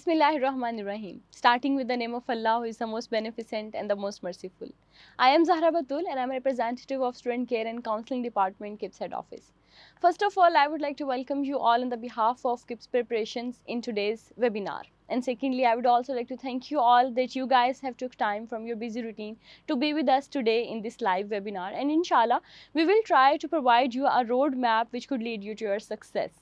Bismillahirrahmanirrahim. Starting with the name of Allah, who is the most beneficent and the most merciful. I am Zahra Batul and I am a representative of Student Care and Counseling Department, KIPS Head Office. First of all, I would like to welcome you all on the behalf of KIPS preparations in today's webinar. And secondly, I would also like to thank you all that you guys have took time from your busy routine to be with us today in this live webinar. And inshallah, we will try to provide you a roadmap which could lead you to your success.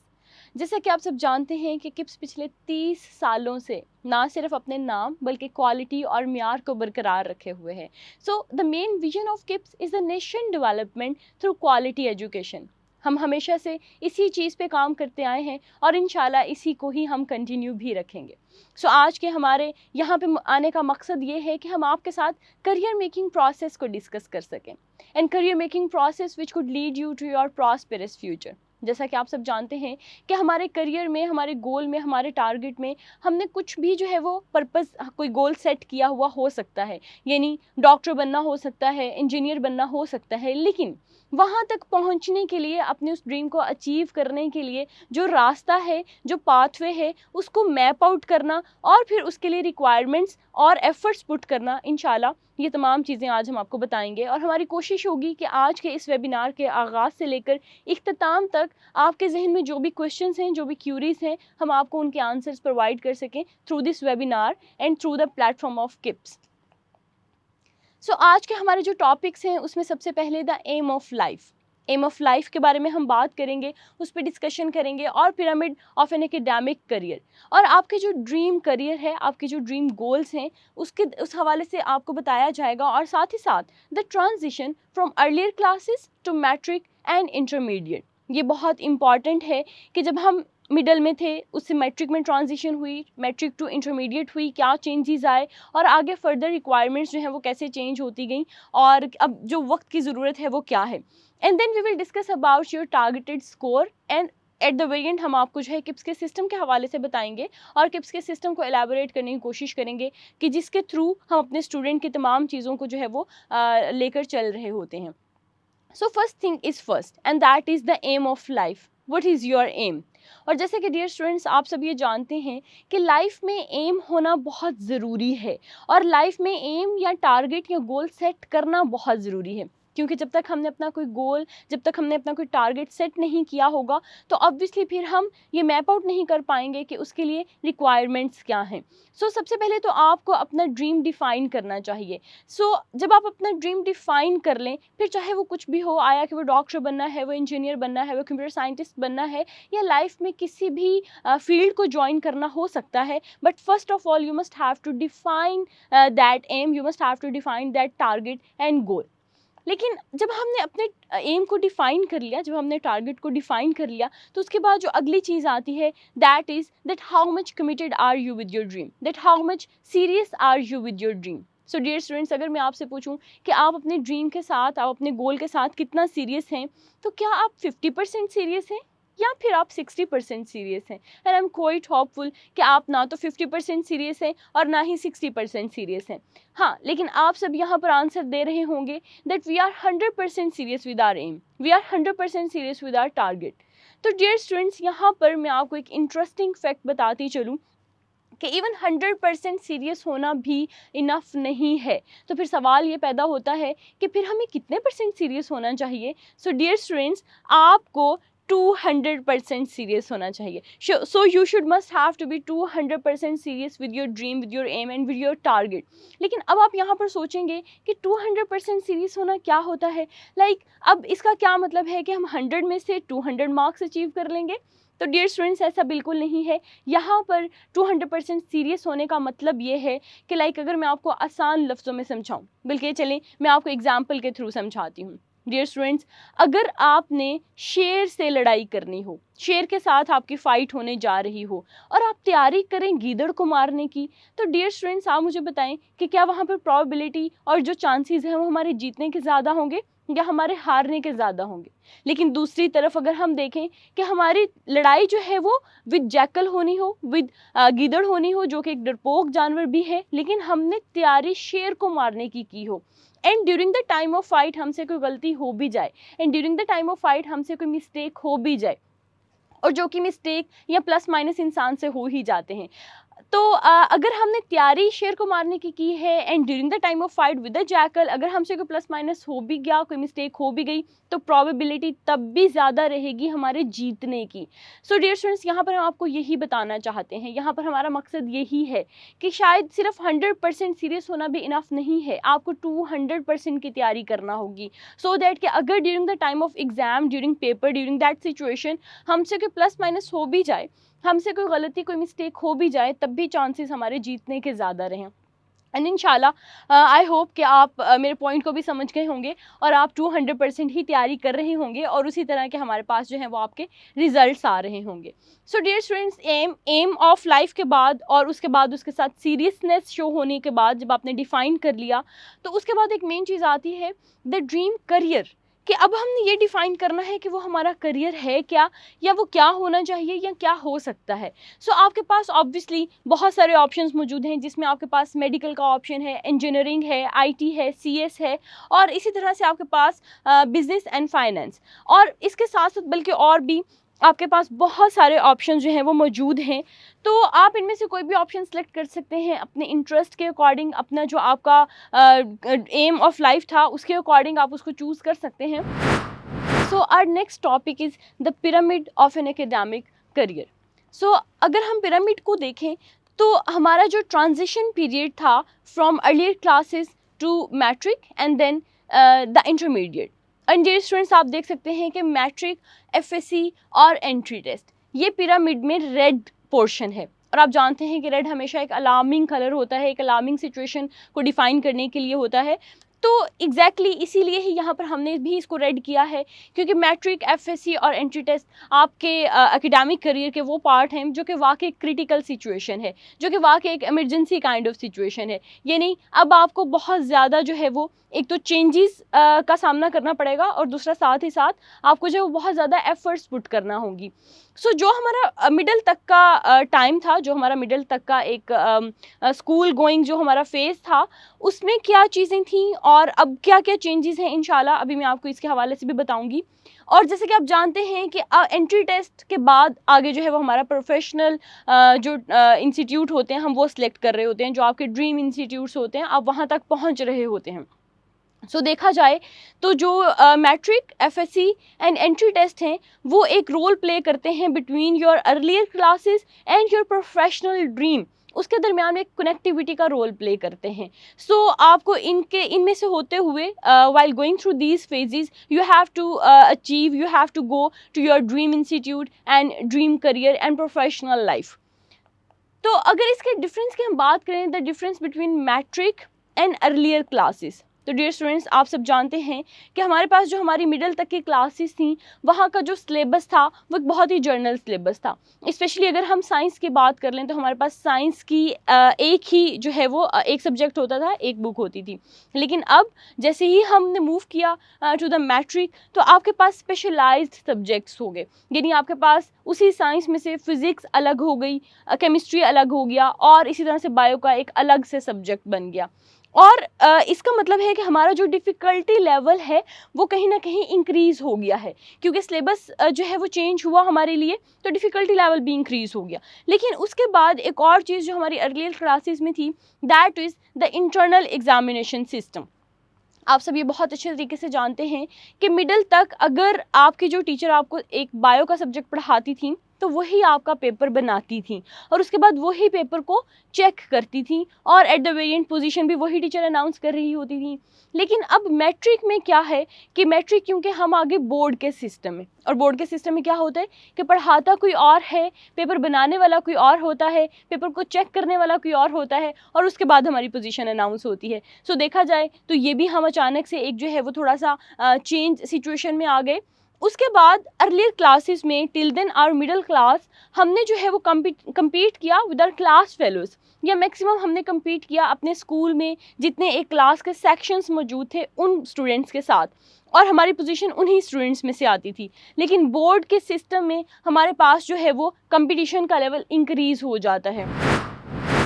जैसा कि आप सब जानते हैं कि kips पिछले 30 सालों से ना सिर्फ अपने नाम बल्कि क्वालिटी और म्यार को बरकरार रखे हुए हैं. So the main vision of KIPS is the nation development through quality education. हम हमेशा से इसी चीज़ पे काम करते आए हैं और इंशाल्लाह इसी को ही हम कंटिन्यू भी रखेंगे. सो आज के हमारे यहाँ पे आने का मकसद ये है कि हम आपके साथ करियर मेकिंग प्रोसेस को डिस्कस कर सकें and career making process which could lead you to your prosperous future. जैसा कि आप सब जानते हैं कि हमारे करियर में, हमारे गोल में, हमारे टारगेट में हमने कुछ भी जो है वो पर्पस, कोई गोल सेट किया हुआ हो सकता है. यानी डॉक्टर बनना हो सकता है, इंजीनियर बनना हो सकता है, लेकिन वहाँ तक पहुँचने के लिए, अपने उस ड्रीम को अचीव करने के लिए जो रास्ता है, जो पाथवे है, उसको मैप आउट करना और फिर उसके लिए रिक्वायरमेंट्स और एफर्ट्स पुट करना, इंशाल्लाह ये तमाम चीज़ें आज हम आपको बताएंगे. और हमारी कोशिश होगी कि आज के इस वेबिनार के आगाज़ से लेकर इख्तिताम तक आपके जहन में जो भी क्वेश्चंस हैं, जो भी क्यूरीज हैं, हम आपको उनके आंसर्स प्रोवाइड कर सकें through this webinar and through the platform of KIPS. So आज के हमारे जो टॉपिक्स हैं उसमें सबसे पहले the aim of life. Aim of life के बारे में हम बात करेंगे, उस पर डिस्कशन करेंगे, और pyramid of an academic career, और आपके जो ड्रीम करियर है, आपके जो ड्रीम गोल्स हैं, उस हवाले से आपको बताया जाएगा. और साथ ही साथ the transition from earlier classes to matric and intermediate. ये बहुत इंपॉर्टेंट है कि जब हम मिडल में थे उससे मैट्रिक में ट्रांजिशन हुई, मैट्रिक टू इंटरमीडिएट हुई, क्या चेंजेस आए और आगे फर्दर रिक्वायरमेंट्स जो हैं वो कैसे चेंज होती गई और अब जो वक्त की ज़रूरत है वो क्या है. And then we will discuss about your targeted score and at the very end हम आपको जो है किप्स के सिस्टम के हवाले से बताएंगे और किप्स के सिस्टम को एलैबोरेट करने की कोशिश करेंगे कि जिसके थ्रू हम अपने स्टूडेंट की तमाम चीज़ों को जो है वो लेकर चल रहे होते हैं. So first thing is first and that is the aim of life. What is your aim? और जैसे कि डियर स्टूडेंट्स, आप सब ये जानते हैं कि लाइफ में एम होना बहुत ज़रूरी है और लाइफ में एम या टारगेट या गोल सेट करना बहुत ज़रूरी है. क्योंकि जब तक हमने अपना कोई गोल, जब तक हमने अपना कोई टारगेट सेट नहीं किया होगा तो ऑब्वियसली फिर हम ये मैप आउट नहीं कर पाएंगे कि उसके लिए रिक्वायरमेंट्स क्या हैं. सो सबसे पहले तो आपको अपना ड्रीम डिफ़ाइन करना चाहिए. सो जब आप अपना ड्रीम डिफ़ाइन कर लें, फिर चाहे वो कुछ भी हो, आया कि वो डॉक्टर बनना है, वो इंजीनियर बनना है, वो कंप्यूटर साइंटिस्ट बनना है, या लाइफ में किसी भी फील्ड को ज्वाइन करना हो सकता है, but first of all you must have to define that aim, you must have to define that target and goal. लेकिन जब हमने अपने एम को डिफ़ाइन कर लिया, जब हमने टारगेट को डिफ़ाइन कर लिया, तो उसके बाद जो अगली चीज़ आती है that is that how much committed are you with your dream, that how much serious are you with your dream. So dear students, अगर मैं आपसे पूछूं कि आप अपने ड्रीम के साथ, आप अपने गोल के साथ कितना सीरियस हैं, तो क्या आप 50% सीरियस हैं या फिर आप 60% सीरियस हैं? And I am quite hopeful कि आप ना तो 50% सीरियस हैं और ना ही 60% सीरियस हैं. हाँ, लेकिन आप सब यहाँ पर आंसर दे रहे होंगे that we are 100% serious with our aim, we are 100% serious with our target. तो डियर स्टूडेंट्स, यहाँ पर मैं आपको एक इंटरेस्टिंग फैक्ट बताती चलूँ कि इवन 100% सीरियस होना भी इनफ नहीं है. तो फिर सवाल ये पैदा होता है कि फिर हमें कितने % सीरियस होना चाहिए. सो डियर स्टूडेंट्स, आपको 200% सीरियस होना चाहिए. So you should must have to be 200% serious with your dream, with your aim and with your target. लेकिन अब आप यहाँ पर सोचेंगे कि 200% सीरियस होना क्या होता है. अब इसका क्या मतलब है कि हम 100 में से 200 मार्क्स अचीव कर लेंगे? तो डियर स्टूडेंट्स, ऐसा बिल्कुल नहीं है. यहाँ पर 200% सीरियस होने का मतलब ये है कि अगर मैं आपको आसान लफ्ज़ों में समझाऊँ, बल्कि चलें मैं आपको एग्जाम्पल के थ्रू समझाती हूँ. डियर स्टूडेंट्स, अगर आपने शेर से लड़ाई करनी हो, शेर के साथ आपकी फ़ाइट होने जा रही हो और आप तैयारी करें गीदड़ को मारने की, तो डियर स्टूडेंट्स आप मुझे बताएं कि क्या वहाँ पर प्रोबेबिलिटी और जो चांसेस हैं वो हमारे जीतने के ज़्यादा होंगे या हमारे हारने के ज़्यादा होंगे? लेकिन दूसरी तरफ अगर हम देखें कि हमारी लड़ाई जो है वो विद जैकल होनी हो, विद गीदड़ होनी हो, जो कि एक डरपोक जानवर भी है, लेकिन हमने तैयारी शेर को मारने की हो, and during the time of fight हमसे कोई गलती हो भी जाए, and during the time of fight हमसे कोई मिस्टेक हो भी जाए, और जो कि मिस्टेक या प्लस माइनस इंसान से हो ही जाते हैं, तो अगर हमने तैयारी शेर को मारने की है and during the time of fight with the jackal अगर हमसे कोई प्लस माइनस हो भी गया, कोई मिस्टेक हो भी गई, तो प्रोबेबिलिटी तब भी ज़्यादा रहेगी हमारे जीतने की। सो डियर स्टूडेंट्स, यहाँ पर हम आपको यही बताना चाहते हैं, यहाँ पर हमारा मकसद यही है कि शायद सिर्फ 100% सीरियस होना भी इनफ नहीं है, आपको 200% की तैयारी करना होगी, सो दैट कि अगर during the time of exam, during paper, during that situation हमसे कोई प्लस माइनस हो भी जाए, हमसे कोई गलती, कोई मिस्टेक हो भी जाए, तब भी चांसेस हमारे जीतने के ज़्यादा रहें। एंड इंशाल्लाह आई होप कि आप मेरे पॉइंट को भी समझ गए होंगे और आप 200% ही तैयारी कर रहे होंगे और उसी तरह के हमारे पास जो है वो आपके रिजल्ट्स आ रहे होंगे। So dear students, aim of life के बाद और उसके बाद उसके साथ सीरियसनेस शो होने के बाद जब आपने डिफ़ाइन कर लिया, तो उसके बाद एक मेन चीज़ आती है द ड्रीम करियर, कि अब हमने ये डिफ़ाइन करना है कि वो हमारा करियर है क्या, या वो क्या होना चाहिए या क्या हो सकता है। सो आपके पास ऑब्वियसली बहुत सारे ऑप्शंस मौजूद हैं, जिसमें आपके पास मेडिकल का ऑप्शन है, इंजीनियरिंग है, आईटी है, सीएस है, और इसी तरह से आपके पास बिजनेस एंड फाइनेंस, और इसके साथ साथ बल्कि और भी आपके पास बहुत सारे ऑप्शन जो हैं वो मौजूद हैं। तो आप इनमें से कोई भी ऑप्शन सेलेक्ट कर सकते हैं अपने इंटरेस्ट के अकॉर्डिंग, अपना जो आपका एम ऑफ लाइफ था उसके अकॉर्डिंग आप उसको चूज़ कर सकते हैं। So our next topic is the pyramid of an academic career. So अगर हम पिरामिड को देखें तो हमारा जो ट्रांजिशन पीरियड था from earlier classes to matric and then the intermediate, and dear students आप देख सकते हैं कि मैट्रिक, एफएससी और एंट्री टेस्ट, ये पिरामिड में रेड पोर्शन है, और आप जानते हैं कि रेड हमेशा एक अलार्मिंग कलर होता है, एक अलार्मिंग सिचुएशन को डिफ़ाइन करने के लिए होता है। तो एग्जैक्टली इसीलिए ही यहाँ पर हमने भी इसको रेड किया है, क्योंकि मैट्रिक, एफएससी और एंट्री टेस्ट आपके एकेडमिक करियर के वो पार्ट हैं जो कि वाकई क्रिटिकल सिचुएशन है, जो कि वाकई एक इमरजेंसी काइंड ऑफ सिचुएशन है। यानी अब आपको बहुत ज़्यादा जो है वो एक तो चेंजेस का सामना करना पड़ेगा, और दूसरा साथ ही साथ आपको जो है वो बहुत ज़्यादा एफर्ट्स पुट करना होगी। सो जो हमारा मिडिल तक का टाइम था, जो हमारा मिडिल तक का एक स्कूल गोइंग जो हमारा फेज़ था, उसमें क्या चीज़ें थी और अब क्या क्या चेंजेस हैं, इंशाल्लाह अभी मैं आपको इसके हवाले से भी बताऊंगी। और जैसे कि आप जानते हैं कि एंट्री टेस्ट के बाद आगे जो है वो हमारा प्रोफेशनल जो इंस्टीट्यूट होते हैं हम वो सिलेक्ट कर रहे होते हैं, जो आपके ड्रीम इंस्टीट्यूट्स होते हैं, आप वहाँ तक पहुँच रहे होते हैं। सो देखा जाए तो जो matric, FSc and entry test हैं वो एक रोल प्ले करते हैं between your earlier classes and your professional dream, उसके दरमियान में एक कनेक्टिविटी का रोल प्ले करते हैं। सो आपको इनमें से होते हुए while going through these phases you have to achieve, you have to go to your dream institute and dream career and professional life. तो अगर इसके डिफरेंस की हम बात करें, the difference between matric and earlier classes, तो dear students आप सब जानते हैं कि हमारे पास जो हमारी मिडिल तक की क्लासेस थी वहाँ का जो सिलेबस था वो एक बहुत ही जर्नल सिलेबस था। स्पेशली अगर हम साइंस की बात कर लें तो हमारे पास साइंस की एक ही जो है वो एक सब्जेक्ट होता था, एक बुक होती थी। लेकिन अब जैसे ही हमने मूव किया टू द मैट्रिक, तो आपके पास स्पेशलाइज्ड सब्जेक्ट्स हो गए, यानी आपके पास उसी साइंस में से फिज़िक्स अलग हो गई, केमिस्ट्री अलग हो गया, और इसी तरह से बायो का एक अलग से सब्जेक्ट बन गया। और इसका मतलब है कि हमारा जो डिफ़िकल्टी लेवल है वो कहीं ना कहीं इंक्रीज़ हो गया है, क्योंकि सिलेबस जो है वो चेंज हुआ हमारे लिए, तो डिफ़िकल्टी लेवल भी इंक्रीज़ हो गया। लेकिन उसके बाद एक और चीज़ जो हमारी अर्लियर क्लासेस में थी, that is the internal examination system. आप सब ये बहुत अच्छे तरीके से जानते हैं कि मिडिल तक अगर आपकी जो टीचर आपको एक बायो का सब्जेक्ट पढ़ाती थी तो वही आपका पेपर बनाती थी, और उसके बाद वही पेपर को चेक करती थी, और एट द वेरिएंट पोजीशन भी वही टीचर अनाउंस कर रही होती थी। लेकिन अब मैट्रिक में क्या है कि मैट्रिक क्योंकि हम आगे बोर्ड के सिस्टम में, और बोर्ड के सिस्टम में क्या होता है कि पढ़ाता कोई और है, पेपर बनाने वाला कोई और होता है, पेपर को चेक करने वाला कोई और होता है, और उसके बाद हमारी पोजीशन अनाउंस होती है। सो देखा जाए तो ये भी हम अचानक से एक जो है वो थोड़ा सा चेंज सिचुएशन में आ गए। उसके बाद अर्लियर क्लासेस में till then our middle class हमने जो है वो कम्पीट किया विद आवर क्लास फेलोज़, या मैक्सिमम हमने कम्पीट किया अपने स्कूल में जितने एक क्लास के सेक्शंस मौजूद थे उन स्टूडेंट्स के साथ, और हमारी पोजीशन उन्हीं स्टूडेंट्स में से आती थी। लेकिन बोर्ड के सिस्टम में हमारे पास जो है वो कंपटीशन का लेवल इंक्रीज़ हो जाता है।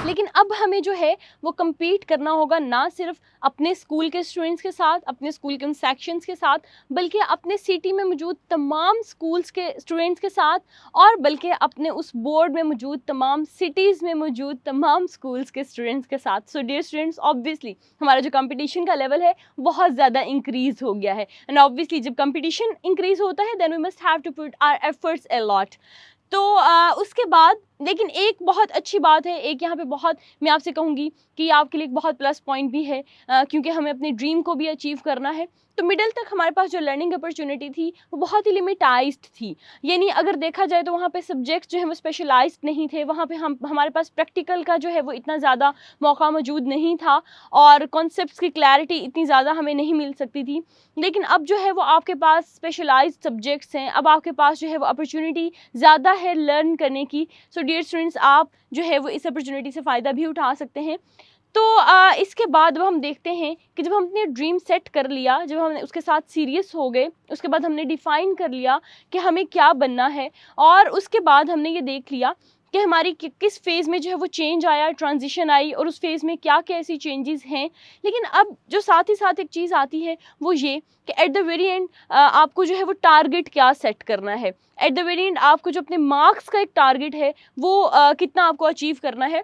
लेकिन अब हमें जो है वो compete करना होगा ना सिर्फ अपने स्कूल के स्टूडेंट्स के साथ, अपने स्कूल के उन सेक्शंस के साथ, बल्कि अपने सिटी में मौजूद तमाम स्कूल्स के स्टूडेंट्स के साथ, और बल्कि अपने उस बोर्ड में मौजूद तमाम सिटीज़ में मौजूद तमाम स्कूल्स के स्टूडेंट्स के साथ। सो डियर स्टूडेंट्स, ऑब्वियसली हमारा जो कंपटीशन का लेवल है बहुत ज़्यादा इंक्रीज़ हो गया है, एंड ऑब्वियसली जब कंपटीशन इंक्रीज़ होता है then we must have to put our efforts a lot. तो उसके बाद लेकिन एक बहुत अच्छी बात है, एक यहाँ पे बहुत मैं आपसे कहूँगी कि आपके लिए एक बहुत प्लस पॉइंट भी है, क्योंकि हमें अपने ड्रीम को भी अचीव करना है। तो मिडिल तक हमारे पास जो लर्निंग अपॉर्चुनिटी थी वो बहुत ही लिमिटाइज्ड थी, यानी अगर देखा जाए तो वहाँ पे सब्जेक्ट्स जो है वो स्पेशलाइज्ड नहीं थे, वहाँ पे हमारे पास प्रैक्टिकल का जो है वो इतना ज़्यादा मौका मौजूद नहीं था, और कॉन्सेप्ट्स की क्लैरिटी इतनी ज़्यादा हमें नहीं मिल सकती थी। लेकिन अब जो है वो आपके पास स्पेशलाइज्ड सब्जेक्ट्स हैं, अब आपके पास जो है वो अपॉर्चुनिटी ज़्यादा है लर्न करने की। सो डियर स्टूडेंट्स, आप जो है वो इस अपॉर्चुनिटी से फ़ायदा भी उठा सकते हैं। तो इसके बाद हम देखते हैं कि जब हम अपने ड्रीम सेट कर लिया, जब हम उसके साथ सीरियस हो गए, उसके बाद हमने डिफ़ाइन कर लिया कि हमें क्या बनना है, और उसके बाद हमने ये देख लिया कि हमारी किस फेज़ में जो है वो चेंज आया, ट्रांजिशन आई, और उस फेज़ में क्या क्या ऐसी चेंजेस हैं। लेकिन अब जो साथ ही साथ एक चीज़ आती है वो ये कि एट द वेरी एंड आपको जो है वो टारगेट क्या सेट करना है। एट द वेरी एंड आपको जो अपने मार्क्स का एक टारगेट है वो कितना आपको अचीव करना है।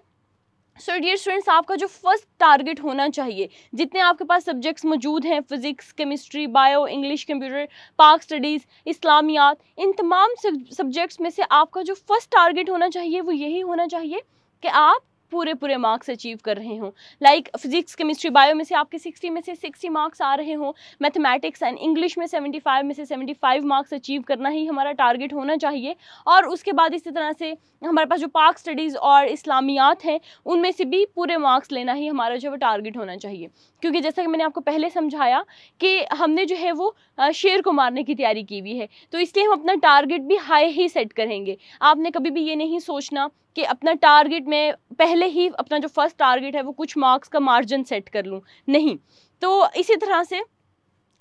सो डियर स्टूडेंट्स, आपका जो फर्स्ट टारगेट होना चाहिए, जितने आपके पास सब्जेक्ट्स मौजूद हैं, physics, chemistry, bio, English, computer, पाक स्टडीज़, इस्लामियात, इन तमाम सब्जेक्ट्स में से आपका जो फर्स्ट टारगेट होना चाहिए वो यही होना चाहिए कि आप पूरे पूरे मार्क्स अचीव कर रहे हों। लाइक फिजिक्स, केमिस्ट्री, बायो में से आपके 60 में से 60 मार्क्स आ रहे हों, मैथमेटिक्स एंड इंग्लिश में 75 में से 75 मार्क्स अचीव करना ही हमारा टारगेट होना चाहिए। और उसके बाद इसी तरह से हमारे पास जो पाक स्टडीज़ और इस्लामियात हैं उनमें से भी पूरे मार्क्स लेना ही हमारा जो है वो टारगेट होना चाहिए। क्योंकि जैसा कि मैंने आपको पहले समझाया कि हमने जो है वो शेर को मारने की तैयारी की हुई है, तो इसलिए हम अपना टारगेट भी हाई ही सेट करेंगे। आपने कभी भी ये नहीं सोचना कि अपना टारगेट में पहले ही अपना जो फर्स्ट टारगेट है वो कुछ मार्क्स का मार्जिन सेट कर लूँ, नहीं। तो इसी तरह से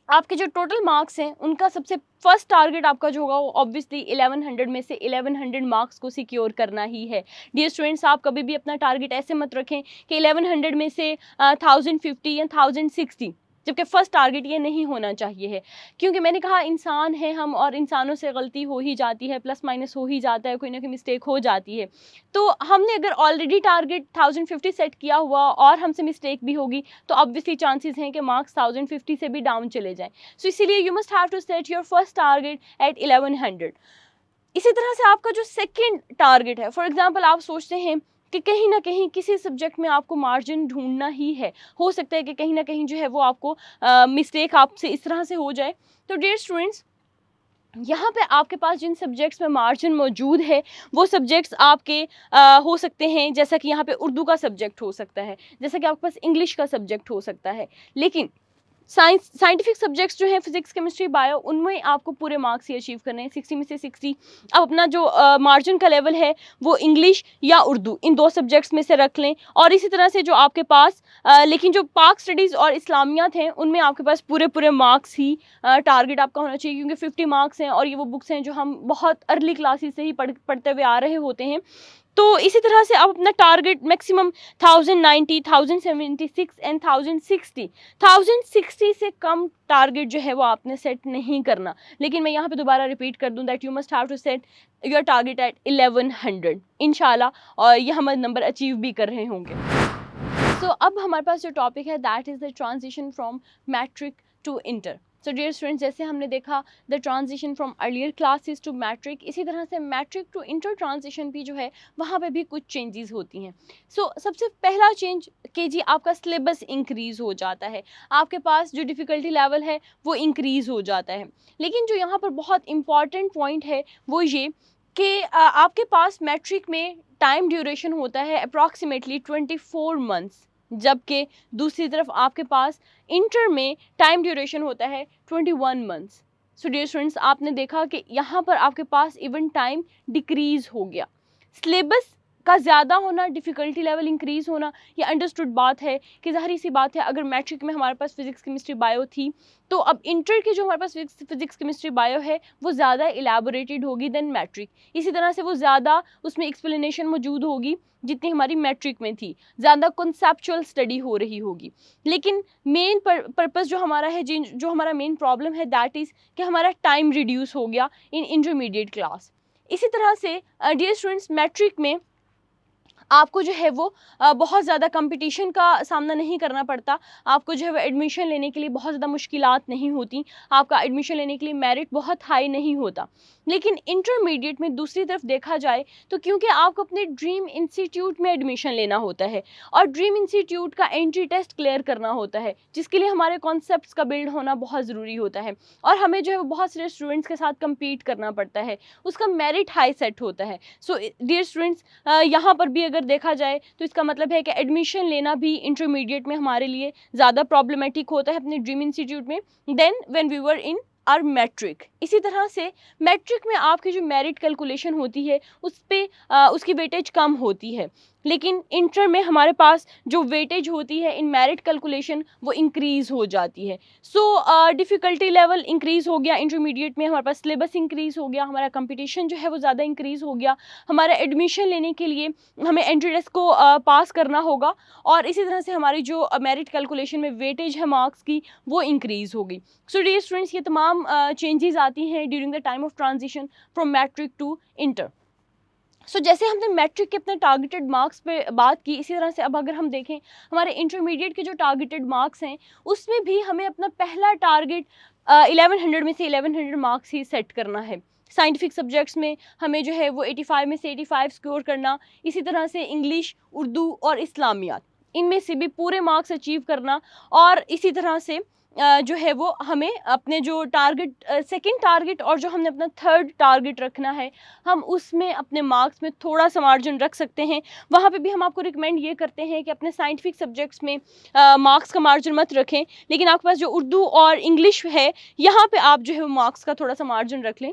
आपके जो टोटल मार्क्स हैं उनका सबसे फर्स्ट टारगेट आपका जो होगा वो ऑब्वियसली 1100 में से 1100 मार्क्स को सिक्योर करना ही है। डियर स्टूडेंट्स, आप कभी भी अपना टारगेट ऐसे मत रखें कि 1100 में से 1050 या 1060, जबकि फर्स्ट टारगेट ये नहीं होना चाहिए है। क्योंकि मैंने कहा इंसान है हम, और इंसानों से गलती हो ही जाती है, प्लस माइनस हो ही जाता है, कोई ना कोई मिस्टेक हो जाती है। तो हमने अगर ऑलरेडी टारगेट 1050 सेट किया हुआ और हमसे मिस्टेक भी होगी तो ऑब्वियसली चांसेस हैं कि मार्क्स 1050 से भी डाउन चले जाएं। सो इसीलिए you must have to set your first target at 1100। इसी तरह से आपका जो सेकेंड टारगेट है, फॉर एग्जाम्पल आप सोचते हैं कि कहीं ना कहीं किसी सब्जेक्ट में आपको मार्जिन ढूंढना ही है, हो सकता है कि कहीं ना कहीं जो है वो आपको मिस्टेक आपसे इस तरह से हो जाए। तो डियर स्टूडेंट्स, यहाँ पे आपके पास जिन सब्जेक्ट्स में मार्जिन मौजूद है वो सब्जेक्ट्स आपके हो सकते हैं, जैसा कि यहाँ पे उर्दू का सब्जेक्ट हो सकता है, जैसा कि आपके पास इंग्लिश का सब्जेक्ट हो सकता है। लेकिन साइंटिफिक सब्जेक्ट्स जो हैं फिजिक्स, केमिस्ट्री, बायो, उनमें आपको पूरे मार्क्स ही अचीव करने हैं, 60 में से 60। अब अपना जो मार्जिन का लेवल है वो इंग्लिश या उर्दू, इन दो सब्जेक्ट्स में से रख लें। और इसी तरह से जो आपके पास लेकिन जो पाक स्टडीज़ और इस्लामियात हैं उनमें आपके पास पूरे पूरे मार्क्स ही टारगेट आपका होना चाहिए, क्योंकि 50 मार्क्स हैं और ये वो बुक्स हैं जो हम बहुत अर्ली क्लासेस से ही पढ़ते हुए आ रहे होते हैं। तो इसी तरह से आप अपना टारगेट मैक्सिमम 1090, 1076 एंड 1060, 1060 से कम टारगेट जो है वो आपने सेट नहीं करना। लेकिन मैं यहाँ पे दोबारा रिपीट कर दूँ that you must have to set your target at 1100 इंशाल्लाह, और ये हम नंबर अचीव भी कर रहे होंगे। सो अब हमारे पास जो टॉपिक है that is the transition from matric to inter. So dear students, जैसे हमने देखा the transition from earlier classes to matric, इसी तरह से मैट्रिक टू इंटर ट्रांजिशन भी जो है वहाँ पे भी कुछ चेंजेस होती हैं। सो सबसे पहला चेंज कि जी आपका सिलेबस इंक्रीज़ हो जाता है, आपके पास जो डिफ़िकल्टी लेवल है वो इंक्रीज़ हो जाता है। लेकिन जो यहाँ पर बहुत इम्पॉर्टेंट पॉइंट है वो ये कि आपके पास मैट्रिक में टाइम ड्यूरेशन होता है अप्रॉक्सीमेटली 24 मंथ्स, जबकि दूसरी तरफ आपके पास इंटर में टाइम ड्यूरेशन होता है 21 मंथ्स। सो डियर स्टूडेंट्स, आपने देखा कि यहाँ पर आपके पास इवन टाइम डिक्रीज़ हो गया। सिलेबस का ज़्यादा होना, डिफ़िकल्टी लेवल इंक्रीज़ होना, ये अंडरस्टूड बात है कि ज़ाहिर सी बात है अगर मैट्रिक में हमारे पास फिज़िक्स केमिस्ट्री बायो थी तो अब इंटर की जो हमारे पास फिज़िक्स केमिस्ट्री बायो है वो ज़्यादा इलेबोरेटेड होगी देन मैट्रिक। इसी तरह से वो ज़्यादा उसमें एक्सप्लेनेशन मौजूद होगी जितनी हमारी मैट्रिक में थी, ज़्यादा कॉन्सेप्चुअल स्टडी हो रही होगी। लेकिन मेन पर्पस जो हमारा है, जो हमारा मेन प्रॉब्लम है दैट इज़ कि हमारा टाइम रिड्यूस हो गया इन इंटरमीडिएट क्लास। इसी तरह से डियर स्टूडेंट्स, मैट्रिक में आपको जो है वो बहुत ज़्यादा कंपटीशन का सामना नहीं करना पड़ता, आपको जो है वो एडमिशन लेने के लिए बहुत ज़्यादा मुश्किलात नहीं होती, आपका एडमिशन लेने के लिए मेरिट बहुत हाई नहीं होता। लेकिन इंटरमीडिएट में दूसरी तरफ देखा जाए तो क्योंकि आपको अपने ड्रीम इंस्टीट्यूट में एडमिशन लेना होता है और ड्रीम इंस्टीट्यूट का एंट्री टेस्ट क्लियर करना होता है, जिसके लिए हमारे कॉन्सेप्ट्स का बिल्ड होना बहुत ज़रूरी होता है और हमें जो है वो बहुत सारे स्टूडेंट्स के साथ कम्पीट करना पड़ता है, उसका मेरिट हाई सेट होता है। सो डियर स्टूडेंट्स, यहाँ पर भी अगर देखा जाए तो इसका मतलब है कि एडमिशन लेना भी इंटरमीडिएट में हमारे लिए ज़्यादा प्रॉब्लमेटिक होता है अपने ड्रीम इंस्टीट्यूट में then when we were in our matric. इसी तरह से मैट्रिक में आपकी जो मेरिट कैलकुलेशन होती है उस पर उसकी वेटेज कम होती है, लेकिन इंटर में हमारे पास जो वेटेज होती है इन मेरिट कैलकुलेशन वो इंक्रीज़ हो जाती है। सो डिफ़िकल्टी लेवल इंक्रीज़ हो गया इंटरमीडिएट में, हमारे पास सिलेबस इंक्रीज़ हो गया, हमारा कंपटीशन जो है वो ज़्यादा इंक्रीज़ हो गया, हमारा एडमिशन लेने के लिए हमें एंट्री टेस्ट को पास करना होगा और इसी तरह से हमारी जो मेरिट कैलकुलेशन में वेटेज है मार्क्स की वो इंक्रीज़ होगी। सो डियर स्टूडेंट्स, ये तमाम चेंजेस आती हैं during the time of transition from matric to inter. So जैसे हमने मैट्रिक के अपने टारगेटेड मार्क्स पे बात की, इसी तरह से अब अगर हम देखें हमारे इंटरमीडिएट के जो टारगेटेड मार्क्स हैं उसमें भी हमें अपना पहला टारगेट 1100 में से 1100 मार्क्स ही सेट करना है। साइंटिफिक सब्जेक्ट्स में हमें जो है वो 85 में से 85 स्कोर करना, इसी तरह से इंग्लिश, उर्दू और इस्लामियात, इनमें से भी पूरे मार्क्स अचीव करना और इसी तरह से जो है वो हमें अपने जो टारगेट सेकंड टारगेट और जो हमने अपना थर्ड टारगेट रखना है हम उसमें अपने मार्क्स में थोड़ा सा मार्जिन रख सकते हैं। वहाँ पे भी हम आपको रिकमेंड ये करते हैं कि अपने साइंटिफिक सब्जेक्ट्स में मार्क्स का मार्जिन मत रखें, लेकिन आपके पास जो उर्दू और इंग्लिश है यहाँ पे आप जो है वो मार्क्स का थोड़ा सा मार्जिन रख लें।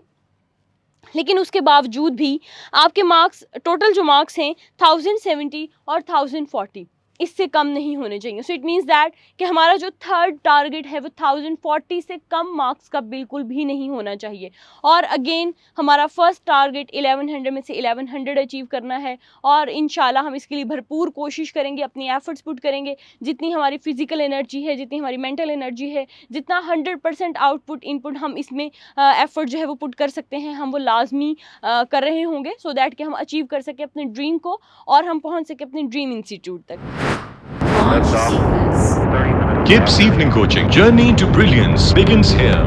लेकिन उसके बावजूद भी आपके मार्क्स, टोटल जो मार्क्स हैं 1070 और 1040, इससे कम नहीं होने चाहिए। सो इट मीन्स दैट कि हमारा जो थर्ड टारगेट है वो 1040 से कम मार्क्स का बिल्कुल भी नहीं होना चाहिए। और अगेन हमारा फर्स्ट टारगेट 1100 में से 1100 अचीव करना है और इंशाल्लाह हम इसके लिए भरपूर कोशिश करेंगे, अपनी एफर्ट्स पुट करेंगे, जितनी हमारी फिजिकल एनर्जी है, जितनी हमारी मेंटल एनर्जी है, जितना 100% आउटपुट इनपुट हम इसमें एफर्ट जो है वो पुट कर सकते हैं, हम वो लाजमी कर रहे होंगे सो दैट कि हम अचीव कर सकें अपने ड्रीम को और हम पहुँच सकें अपने ड्रीम इंस्टीट्यूट तक। KIPS Evening Coaching Journey to Brilliance begins here.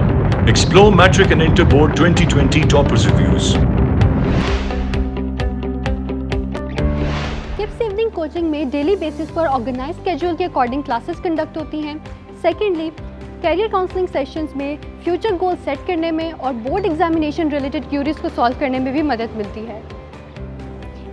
Explore Matric and Inter Board 2020 Toppers Reviews. KIPS Evening Coaching में डेली बेसिस पर ऑर्गेनाइज स्केड्यूल के अकॉर्डिंग क्लासेस कंडक्ट होती हैं। सेकेंडली, कैरियर काउंसलिंग सेशंस में future goal set करने में और board examination related curies को सॉल्व करने में भी मदद मिलती है।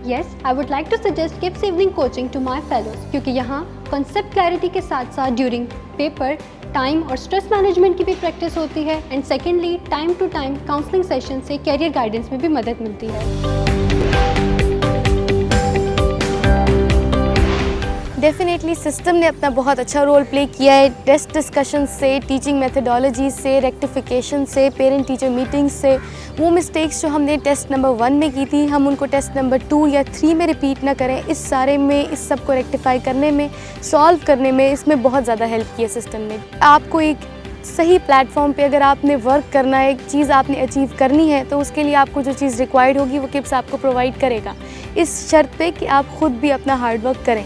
Yes, I would like to suggest KIPS Evening Coaching to my fellows क्योंकि यहाँ कॉन्सेप्ट क्लैरिटी के साथ साथ ड्यूरिंग पेपर टाइम और स्ट्रेस मैनेजमेंट की भी प्रैक्टिस होती है and secondly time to time counselling session से कैरियर गाइडेंस में भी मदद मिलती है। डेफिनेटली सिस्टम ने अपना बहुत अच्छा रोल प्ले किया है। टेस्ट डिस्कशन से, टीचिंग मेथडोलॉजी से, रेक्टिफिकेशन से, पेरेंट टीचर मीटिंग्स से, वो मिस्टेक्स जो हमने टेस्ट नंबर 1 में की थी हम उनको टेस्ट नंबर 2 या 3 में रिपीट ना करें। इस सारे में, इस सब को रेक्टिफाई करने में, सॉल्व करने में इसमें बहुत ज़्यादा हेल्प की है सिस्टम ने। आपको एक सही प्लेटफॉर्म पे अगर आपने वर्क करना है, एक चीज़ आपने अचीव करनी है तो उसके लिए आपको जो चीज़ रिक्वायर्ड होगी वो KIPS आपको प्रोवाइड करेगा, इस शर्त पे कि आप ख़ुद भी अपना हार्ड वर्क करें।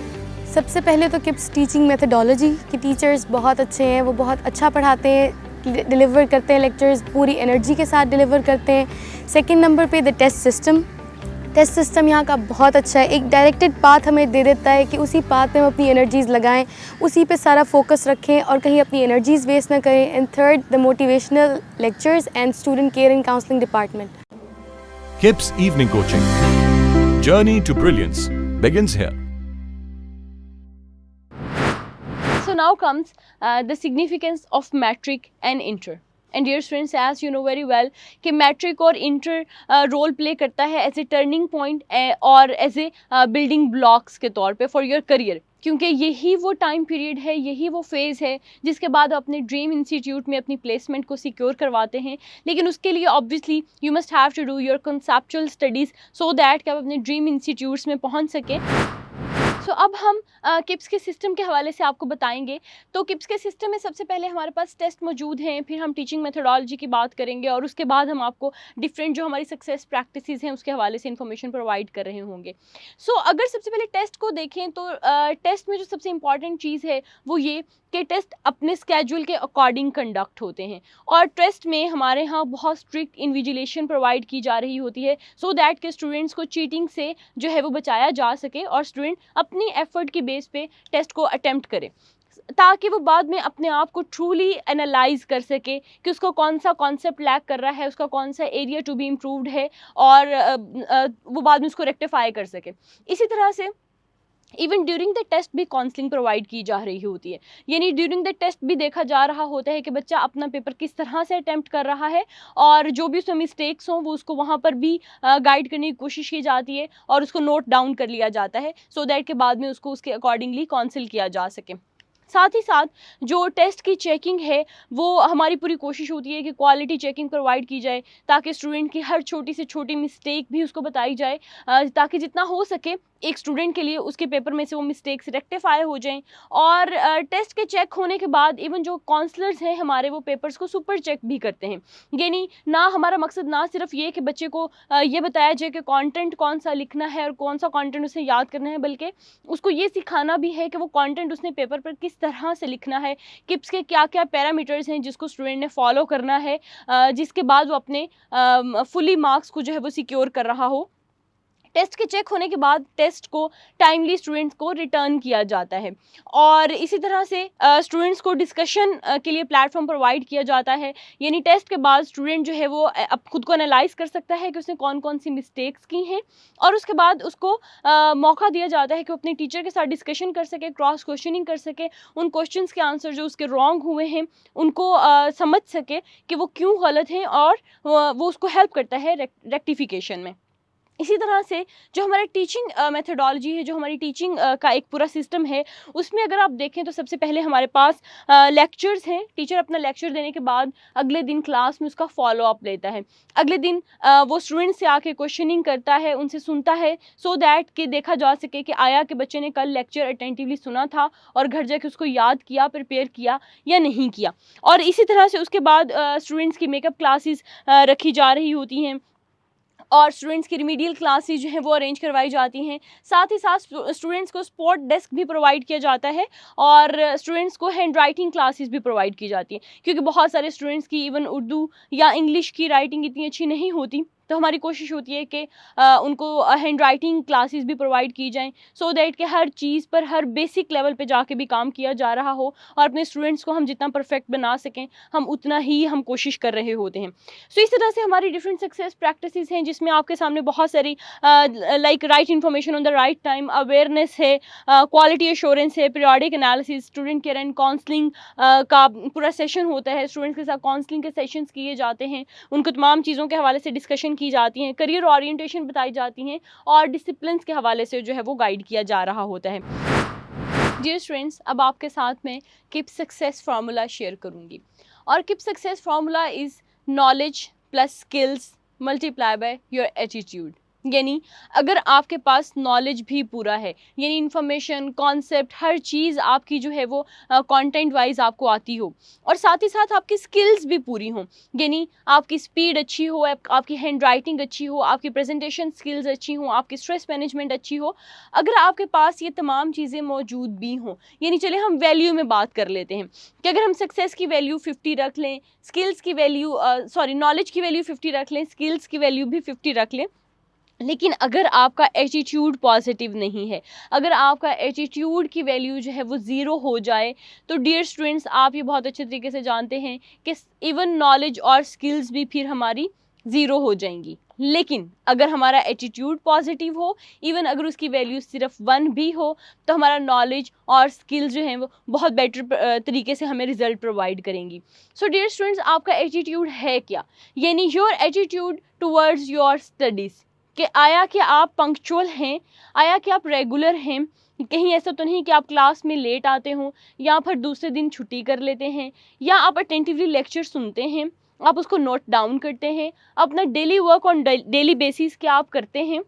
सबसे पहले तो KIPS टीचिंग मेथडोलॉजी की टीचर्स बहुत अच्छे हैं, वो बहुत अच्छा पढ़ाते हैं, डिलीवर करते हैं लेक्चर्स पूरी एनर्जी के साथ डिलीवर करते हैं। सेकंड नंबर पे द टेस्ट सिस्टम यहाँ का बहुत अच्छा है, एक डायरेक्टेड पाथ हमें दे देता है कि उसी पाथ में हम अपनी एनर्जीज़ लगाएं, उसी पे सारा फोकस रखें और कहीं अपनी एनर्जीज़ वेस्ट ना करें। And third, the motivational lectures and student care and counselling department. KIPS Evening Coaching Journey to Brilliance begins here. So now comes the significance of matric and inter. And dear students, as you know very well कि matric और inter role play करता है as a turning point और as a building blocks के तौर पे for your career, क्योंकि यही वो टाइम पीरियड है, यही वो फेज़ है जिसके बाद आप अपने ड्रीम इंस्टीट्यूट में अपनी प्लेसमेंट को सिक्योर करवाते हैं। लेकिन उसके लिए obviously you must have to do your conceptual studies so that कि आप अपने ड्रीम इंस्टीट्यूट्स में पहुंच सकें। सो अब हम किप्स के सिस्टम के हवाले से आपको बताएंगे। तो किप्स के सिस्टम में सबसे पहले हमारे पास टेस्ट मौजूद हैं, फिर हम टीचिंग मेथोडोलॉजी की बात करेंगे और उसके बाद हम आपको डिफरेंट जो हमारी सक्सेस प्रैक्टिसेस हैं उसके हवाले से इंफॉर्मेशन प्रोवाइड कर रहे होंगे। सो अगर सबसे पहले टेस्ट को देखें तो टेस्ट में जो सबसे इंपॉर्टेंट चीज़ है वो ये कि टेस्ट अपने स्केड्यूल के अकॉर्डिंग कंडक्ट होते हैं और टेस्ट में हमारे यहाँ बहुत स्ट्रिक्ट इन्विजिलेशन प्रोवाइड की जा रही होती है सो दैट के स्टूडेंट्स को चीटिंग से जो है वो बचाया जा सके और स्टूडेंट अपनी एफर्ट की बेस पे टेस्ट को अटेम्प्ट करे, ताकि वो बाद में अपने आप को ट्रूली एनालाइज कर सके कि उसको कौन सा कॉन्सेप्ट लैक कर रहा है, उसका कौन सा एरिया टू बी इम्प्रूव्ड है और वो बाद में उसको रेक्टिफाई कर सके। इसी तरह से इवन ड्यूरिंग द टेस्ट भी काउंसलिंग प्रोवाइड की जा रही होती है, यानी ड्यूरिंग द टेस्ट भी देखा जा रहा होता है कि बच्चा अपना पेपर किस तरह से अटैम्प्ट कर रहा है और जो भी उसमें मिस्टेक्स हों वो उसको वहाँ पर भी गाइड करने की कोशिश की जाती है और उसको नोट डाउन कर लिया जाता है सो दैट के बाद में उसको उसके अकॉर्डिंगली काउंसिल किया जा सके। साथ ही साथ जो टेस्ट की चेकिंग है वो हमारी पूरी कोशिश होती है कि क्वालिटी चेकिंग प्रोवाइड की जाए ताकि स्टूडेंट की हर छोटी से छोटी मिस्टेक भी उसको बताई जाए, ताकि जितना हो सके एक स्टूडेंट के लिए उसके पेपर में से वो मिस्टेक्स रेक्टिफाई हो जाएं। और टेस्ट के चेक होने के बाद इवन जो काउंसलर्स हैं हमारे वो पेपर्स को सुपर चेक भी करते हैं, यानी ना हमारा मकसद ना सिर्फ ये कि बच्चे को ये बताया जाए कि कंटेंट कौन सा लिखना है और कौन सा कंटेंट उसे याद करना है, बल्कि उसको ये सिखाना भी है कि वो कंटेंट उसने पेपर पर किस तरह से लिखना है, किप्स के क्या क्या पैरामीटर्स हैं जिसको स्टूडेंट ने फॉलो करना है, जिसके बाद वो अपने फुली मार्क्स को जो है वो सिक्योर कर रहा हो। टेस्ट के चेक होने के बाद टेस्ट को टाइमली स्टूडेंट्स को रिटर्न किया जाता है और इसी तरह से स्टूडेंट्स को डिस्कशन के लिए प्लेटफॉर्म प्रोवाइड किया जाता है, यानी टेस्ट के बाद स्टूडेंट जो है वो अब खुद को एनालाइज कर सकता है कि उसने कौन कौन सी मिस्टेक्स की हैं और उसके बाद उसको मौका दिया जाता है कि वो अपने टीचर के साथ डिस्कशन कर सके, क्रॉस क्वेश्चनिंग कर सके, उन क्वेश्चंस के आंसर जो उसके रॉन्ग हुए हैं उनको समझ सके कि वो क्यों गलत हैं और वो उसको हेल्प करता है रेक्टिफिकेशन में। इसी तरह से जो हमारा टीचिंग मेथोडोलॉजी है, जो हमारी टीचिंग का एक पूरा सिस्टम है, उसमें अगर आप देखें तो सबसे पहले हमारे पास लेक्चर्स हैं। टीचर अपना लेक्चर देने के बाद अगले दिन क्लास में उसका फॉलो अप लेता है, अगले दिन वो स्टूडेंट से आके क्वेश्चनिंग करता है, उनसे सुनता है सो दैट कि देखा जा सके कि आया कि बच्चे ने कल लेक्चर अटेंटिवली सुना था और घर जाके उसको याद किया, प्रिपेयर किया या नहीं किया। और इसी तरह से उसके बाद स्टूडेंट्स की मेकअप क्लासेस रखी जा रही होती हैं और स्टूडेंट्स की रिमीडियल क्लासेस जो हैं वो अरेंज करवाई जाती हैं। साथ ही साथ स्टूडेंट्स को स्पोर्ट डेस्क भी प्रोवाइड किया जाता है और स्टूडेंट्स को हैंड राइटिंग क्लासेस भी प्रोवाइड की जाती हैं, क्योंकि बहुत सारे स्टूडेंट्स की इवन उर्दू या इंग्लिश की राइटिंग इतनी अच्छी नहीं होती, तो हमारी कोशिश होती है कि उनको हैंड राइटिंग क्लासेस भी प्रोवाइड की जाएं सो दैट कि हर चीज़ पर हर बेसिक लेवल पे जाके भी काम किया जा रहा हो और अपने स्टूडेंट्स को हम जितना परफेक्ट बना सकें हम उतना ही हम कोशिश कर रहे होते हैं। सो इस तरह से हमारी डिफरेंट सक्सेस प्रैक्टिसेस हैं जिसमें आपके सामने बहुत सारी like right information on the right time, awareness है, क्वालिटी एश्योरेंस है, periodic analysis, student care and counselling का पूरा सेशन होता है, स्टूडेंट्स के साथ काउंसलिंग के सेशंस किए जाते हैं, उनको तमाम चीज़ों के हवाले से डिस्कशन की जाती हैं, करियर ओरिएंटेशन बताई जाती हैं और डिसिप्लिन के हवाले से जो है वो गाइड किया जा रहा होता है। डियर स्टूडेंट्स, अब आपके साथ में किप सक्सेस फार्मूला शेयर करूंगी और KIPS success formula is knowledge plus skills multiply by your attitude, यानी अगर आपके पास नॉलेज भी पूरा है, यानी इन्फॉर्मेशन, कॉन्सेप्ट, हर चीज़ आपकी जो है वो कंटेंट वाइज आपको आती हो और साथ ही साथ आपकी स्किल्स भी पूरी हों, यानी आपकी स्पीड अच्छी हो, आपकी हैंड राइटिंग अच्छी हो, आपकी प्रेजेंटेशन स्किल्स अच्छी हों, आपकी स्ट्रेस मैनेजमेंट अच्छी हो, अगर आपके पास ये तमाम चीज़ें मौजूद भी हों, यानी चले हम वैल्यू में बात कर लेते हैं कि अगर हम सक्सेस की वैल्यू 50 रख लें, स्किल्स की वैल्यू नॉलेज की वैल्यू 50 रख लें, स्किल्स की वैल्यू भी 50 रख लें, लेकिन अगर आपका एटीट्यूड पॉजिटिव नहीं है, अगर आपका एटीट्यूड की वैल्यू जो है वो ज़ीरो हो जाए, तो डियर स्टूडेंट्स आप ये बहुत अच्छे तरीके से जानते हैं कि इवन नॉलेज और स्किल्स भी फिर हमारी ज़ीरो हो जाएंगी लेकिन अगर हमारा एटीट्यूड पॉजिटिव हो, इवन अगर उसकी वैल्यू सिर्फ 1 भी हो, तो हमारा नॉलेज और स्किल्स जो हैं वो बहुत बेटर तरीके से हमें रिजल्ट प्रोवाइड करेंगी। सो डियर स्टूडेंट्स, आपका एटीट्यूड है क्या, यानी your attitude towards your studies, कि आया कि आप पंक्चुअल हैं, आया कि आप रेगुलर हैं, कहीं ऐसा तो नहीं कि आप क्लास में लेट आते हों या फिर दूसरे दिन छुट्टी कर लेते हैं, या आप अटेंटिवली लेक्चर सुनते हैं, आप उसको नोट डाउन करते हैं, अपना daily work on daily basis क्या आप करते हैं।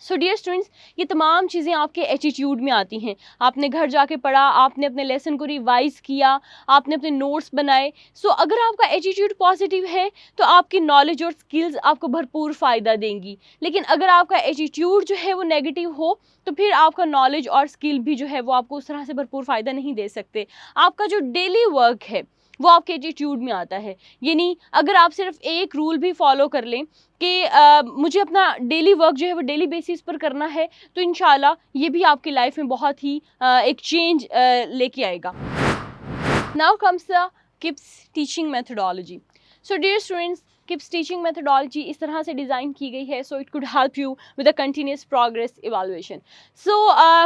सो डियर स्टूडेंट्स, ये तमाम चीज़ें आपके एटीट्यूड में आती हैं। आपने घर जाके पढ़ा, आपने अपने लेसन को रिवाइज किया, आपने अपने नोट्स बनाए। सो अगर आपका एटीट्यूड पॉजिटिव है तो आपकी नॉलेज और स्किल्स आपको भरपूर फ़ायदा देंगी, लेकिन अगर आपका एटीट्यूड जो है वो नेगेटिव हो तो फिर आपका नॉलेज और स्किल भी जो है वो आपको उस तरह से भरपूर फ़ायदा नहीं दे सकते। आपका जो डेली वर्क है वो आपके एटीट्यूड में आता है। यानी अगर आप सिर्फ एक रूल भी फॉलो कर लें कि मुझे अपना डेली वर्क जो है वो डेली बेसिस पर करना है, तो इंशाल्लाह ये भी आपकी लाइफ में बहुत ही एक चेंज लेके आएगा। Now comes the KIPS teaching methodology. So dear students, KIPS teaching methodology इस तरह से डिज़ाइन की गई है so it could help you with a continuous progress evaluation. So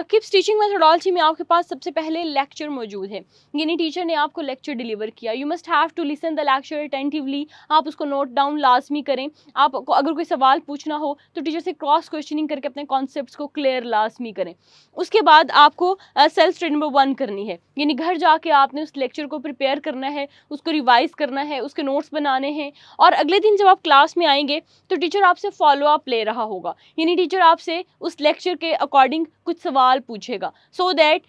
KIPS teaching methodology में आपके पास सबसे पहले लेक्चर मौजूद है, यानी टीचर ने आपको लेक्चर डिलीवर किया, you must have to listen the lecture attentively, आप उसको नोट डाउन लाजमी करें। आपको अगर कोई सवाल पूछना हो तो टीचर से क्रॉस क्वेश्चनिंग करके अपने कॉन्सेप्ट्स को क्लियर लाजमी करें। उसके बाद आपको सेल्फ स्टडी नंबर 1 करनी है, यानी घर जाके आपने उस लेक्चर को प्रिपेयर करना है, उसको रिवाइज करना है, उसके नोट्स बनाने हैं, और अगले दिन जब आप क्लास में आएंगे तो टीचर आपसे फॉलो अप ले रहा होगा, यानी टीचर आपसे उस लेक्चर के अकॉर्डिंग कुछ सवाल पूछेगा सो दैट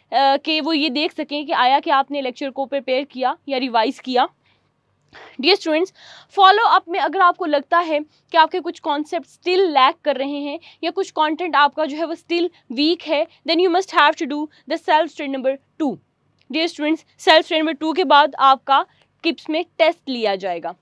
कि वो ये देख सकें कि आया कि आपने लेक्चर को प्रिपेयर किया या रिवाइज किया। डियर स्टूडेंट्स, फॉलो अप में अगर आपको लगता है कि आपके कुछ कॉन्सेप्ट स्टिल लैक कर रहे हैं या कुछ कंटेंट आपका जो है वो स्टिल वीक है, then you must have to do the self study number 2। Dear students, self study number 2 के बाद आपका किप्स में टेस्ट लिया जाएगा।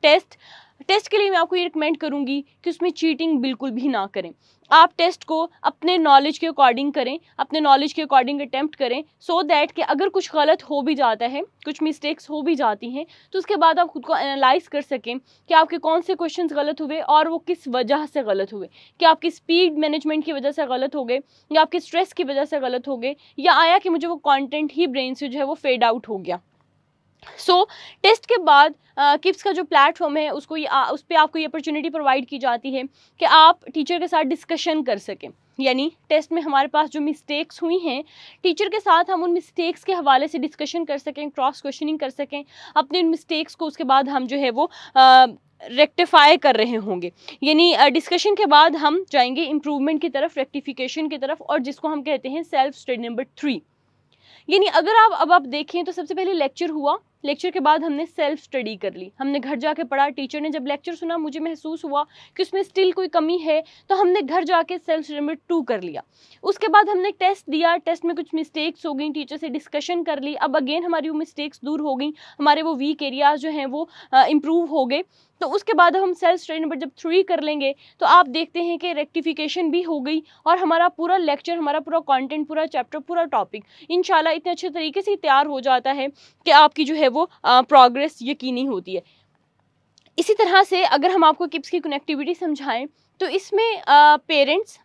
टेस्ट के लिए मैं आपको ये रिकमेंड करूँगी कि उसमें चीटिंग बिल्कुल भी ना करें। आप टेस्ट को अपने नॉलेज के अकॉर्डिंग करें, अपने नॉलेज के अकॉर्डिंग अटैम्प्ट करें, सो दैट कि अगर कुछ गलत हो भी जाता है, कुछ मिस्टेक्स हो भी जाती हैं, तो उसके बाद आप खुद को एनालाइज कर सकें कि आपके कौन से क्वेश्चंस गलत हुए और वो किस वजह से गलत हुए। कि आपकी स्पीड मैनेजमेंट की वजह से गलत हो गए, या आपके स्ट्रेस की वजह से गलत हो गए, या आया कि मुझे वो कॉन्टेंट ही ब्रेन से जो है वो फेड आउट हो गया। सो टेस्ट के बाद किप्स का जो प्लेटफॉर्म है उसको उस पर आपको ये अपॉर्चुनिटी प्रोवाइड की जाती है कि आप टीचर के साथ डिस्कशन कर सकें। यानी टेस्ट में हमारे पास जो मिस्टेक्स हुई हैं, टीचर के साथ हम उन मिस्टेक्स के हवाले से डिस्कशन कर सकें, क्रॉस क्वेश्चनिंग कर सकें, अपने उन मिस्टेक्स को उसके बाद हम जो है वो रेक्टिफाई कर रहे होंगे। यानी डिस्कशन के बाद हम जाएंगे इम्प्रूवमेंट की तरफ, रेक्टिफिकेशन की तरफ, और जिसको हम कहते हैं सेल्फ स्टडी नंबर 3। यानी अगर आप देखें तो सबसे पहले लेक्चर हुआ, लेक्चर के बाद हमने सेल्फ स्टडी कर ली, हमने घर जाके पढ़ा, टीचर ने जब लेक्चर सुना मुझे महसूस हुआ कि उसमें स्टिल कोई कमी है, तो हमने घर जाके सेल्फ स्टडी नंबर 2 कर लिया। उसके बाद हमने टेस्ट दिया, टेस्ट में कुछ मिस्टेक्स हो गई, टीचर से डिस्कशन कर ली, अब अगेन हमारी वो मिस्टेक्स दूर हो गई, हमारे वो वीक एरियाज जो हैं वो इम्प्रूव हो गए। तो उसके बाद हम सेल्फ स्टडी नंबर जब 3 कर लेंगे तो आप देखते हैं कि रेक्टिफिकेशन भी हो गई और हमारा पूरा लेक्चर, हमारा पूरा कंटेंट, पूरा चैप्टर, पूरा टॉपिक इंशाल्लाह इतने अच्छे तरीके से तैयार हो जाता है कि आपकी जो है वो प्रोग्रेस यकीनी होती है। इसी तरह से अगर हम आपको किप्स की कनेक्टिविटी समझाएं तो इसमें पेरेंट्स,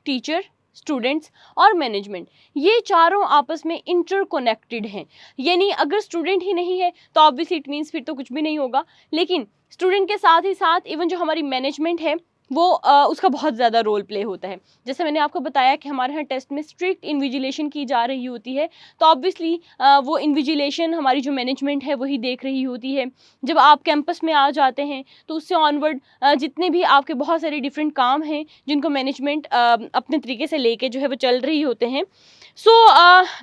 टीचर, स्टूडेंट्स और मैनेजमेंट, ये चारों आपस में इंटरकनेक्टेड हैं। यानी अगर स्टूडेंट ही नहीं है तो ऑब्वियसली इट मीन्स फिर तो कुछ भी नहीं होगा, लेकिन स्टूडेंट के साथ ही साथ इवन जो हमारी मैनेजमेंट है वो उसका बहुत ज़्यादा रोल प्ले होता है। जैसे मैंने आपको बताया कि हमारे यहाँ टेस्ट में स्ट्रिक्ट इन्विजिलेशन की जा रही होती है, तो ऑब्वियसली वो इन्विजिलेशन हमारी जो मैनेजमेंट है वही देख रही होती है। जब आप कैंपस में आ जाते हैं तो उससे ऑनवर्ड जितने भी आपके बहुत सारे डिफरेंट काम हैं जिनको मैनेजमेंट अपने तरीके से लेके जो है वो चल रही होते हैं। सो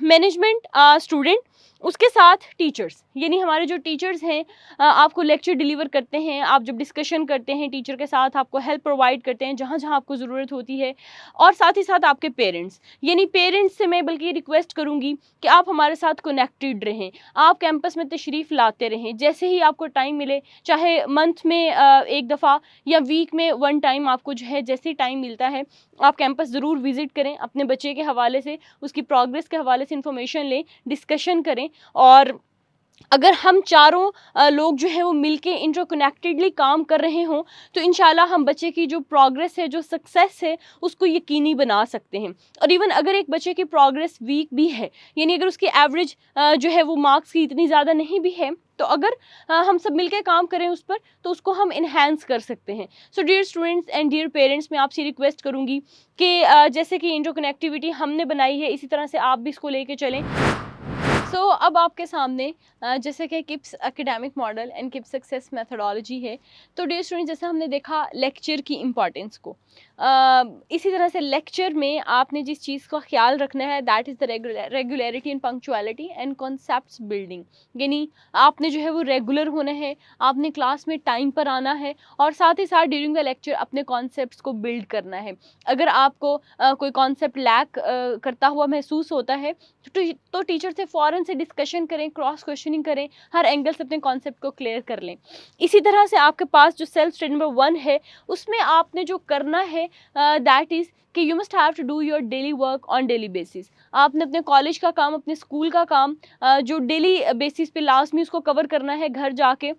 मैनेजमेंट, स्टूडेंट, उसके साथ टीचर्स, यानी हमारे जो टीचर्स हैं आपको लेक्चर डिलीवर करते हैं, आप जब डिस्कशन करते हैं टीचर के साथ, आपको हेल्प प्रोवाइड करते हैं जहाँ जहाँ आपको ज़रूरत होती है, और साथ ही साथ आपके पेरेंट्स। यानी पेरेंट्स से मैं बल्कि रिक्वेस्ट करूँगी कि आप हमारे साथ कनेक्टेड रहें, आप कैंपस में तशरीफ़ लाते रहें, जैसे ही आपको टाइम मिले, चाहे मंथ में एक दफ़ा या वीक में 1 टाइम, आपको जो है जैसे टाइम मिलता है आप कैंपस ज़रूर विज़िट करें, अपने बच्चे के हवाले से, उसकी प्रोग्रेस के हवाले से इंफॉर्मेशन लें, डिस्कशन करें, और अगर हम चारों लोग जो है वो मिलके इंटरकनेक्टेडली काम कर रहे हों तो इंशाल्लाह हम बच्चे की जो प्रोग्रेस है, जो सक्सेस है, उसको यकीनी बना सकते हैं। और इवन अगर एक बच्चे की प्रोग्रेस वीक भी है, यानी अगर उसकी एवरेज जो है वो मार्क्स की इतनी ज़्यादा नहीं भी है, तो अगर हम सब मिलके काम करें उस पर, तो उसको हम इन्हेंस कर सकते हैं। So dear students and dear parents, मैं आपसे रिक्वेस्ट करूँगी कि जैसे कि इंटरकनेक्टिविटी हमने बनाई है, इसी तरह से आप भी इसको लेके चलें। सो अब आपके सामने जैसे कि KIPS academic model and KIPS success methodology है। तो डियर स्टूडेंट, जैसे हमने देखा लेक्चर की इम्पॉर्टेंस को, इसी तरह से लेक्चर में आपने जिस चीज़ का ख्याल रखना है that is the regularity and punctuality and concepts building. यानी आपने जो है वो रेगुलर होना है, आपने क्लास में टाइम पर आना है और साथ ही साथ ड्यूरिंग द लेक्चर अपने कॉन्सेप्ट्स को बिल्ड करना है। अगर आपको कोई कॉन्सेप्ट लैक करता हुआ महसूस होता है तो टीचर से फ़ौरन से डिस्कशन करें, क्रॉस क्वेश्चनिंग करें, हर एंगल से अपने कॉन्सेप्ट को क्लियर कर लें। इसी तरह से आपके पास जो सेल्फ स्टडी नंबर 1 है, उसमें आपने जो करना है दैट इज़ कि you must have to do your daily work on daily basis. आपने अपने कॉलेज का काम, अपने स्कूल का काम जो डेली बेसिस पे लाजमी उसको कवर करना है घर जाके,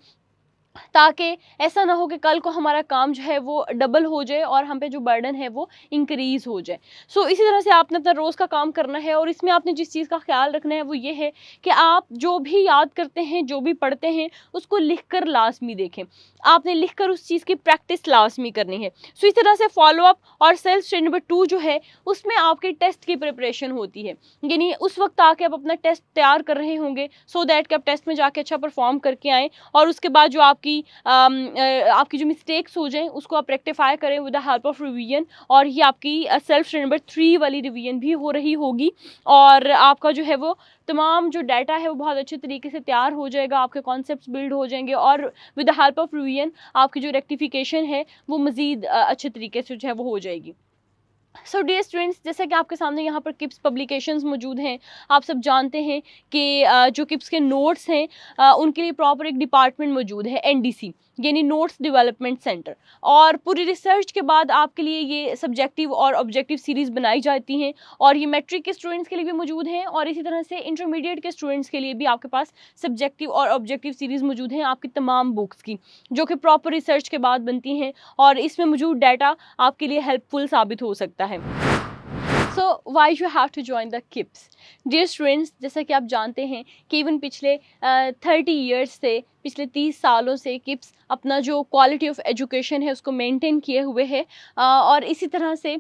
ताकि ऐसा ना हो कि कल को हमारा काम जो है वो डबल हो जाए और हम पे जो बर्डन है वो इंक्रीज़ हो जाए। सो इसी तरह से आपने अपना रोज़ का काम करना है और इसमें आपने जिस चीज़ का ख्याल रखना है वो ये है कि आप जो भी याद करते हैं, जो भी पढ़ते हैं, उसको लिख कर लाजमी देखें। आपने लिख कर उस चीज़ की प्रैक्टिस लाजमी करनी है। सो इस तरह से फॉलो अप और सेल्फ स्टडी नंबर 2 जो है उसमें आपके टेस्ट की प्रिपरेशन होती है। यानी उस वक्त आके आप अपना टेस्ट तैयार कर रहे होंगे सो दैट कि आप टेस्ट में जाके अच्छा परफॉर्म करके आएँ और उसके बाद जो आपकी जो मिस्टेक्स हो जाएं उसको आप रेक्टिफाई करें with the help of revision. और ये आपकी सेल्फ स्टडी नंबर 3 वाली रिवीजन भी हो रही होगी और आपका जो है वो तमाम जो डाटा है वो बहुत अच्छे तरीके से तैयार हो जाएगा, आपके कॉन्सेप्ट्स बिल्ड हो जाएंगे और with the help of revision आपकी जो रेक्टिफिकेशन है वो मज़ीद अच्छे तरीके से जो है वो हो जाएगी। सो डियर स्टूडेंट्स, जैसा कि आपके सामने यहाँ पर किप्स पब्लिकेशंस मौजूद हैं। आप सब जानते हैं कि जो किप्स के नोट्स हैं उनके लिए प्रॉपर एक डिपार्टमेंट मौजूद है, एनडीसी यानी नोट्स डेवलपमेंट सेंटर। और पूरी रिसर्च के बाद आपके लिए ये सब्जेक्टिव और ऑब्जेक्टिव सीरीज़ बनाई जाती हैं और ये मैट्रिक के स्टूडेंट्स के लिए भी मौजूद हैं और इसी तरह से इंटरमीडिएट के स्टूडेंट्स के लिए भी आपके पास सब्जेक्टिव और ऑब्जेक्टिव सीरीज़ मौजूद हैं आपकी तमाम बुक्स की, जो कि प्रॉपर रिसर्च के बाद बनती हैं और इसमें मौजूद डाटा आपके लिए हेल्पफुल साबित हो सकता है। So why you have to join the KIPS? Dear students, जैसा कि आप जानते हैं कि इवन पिछले 30 ईयर्स से, पिछले 30 सालों से किप्स अपना जो क्वालिटी ऑफ एजुकेशन है उसको मेंटेन किए हुए है और इसी तरह से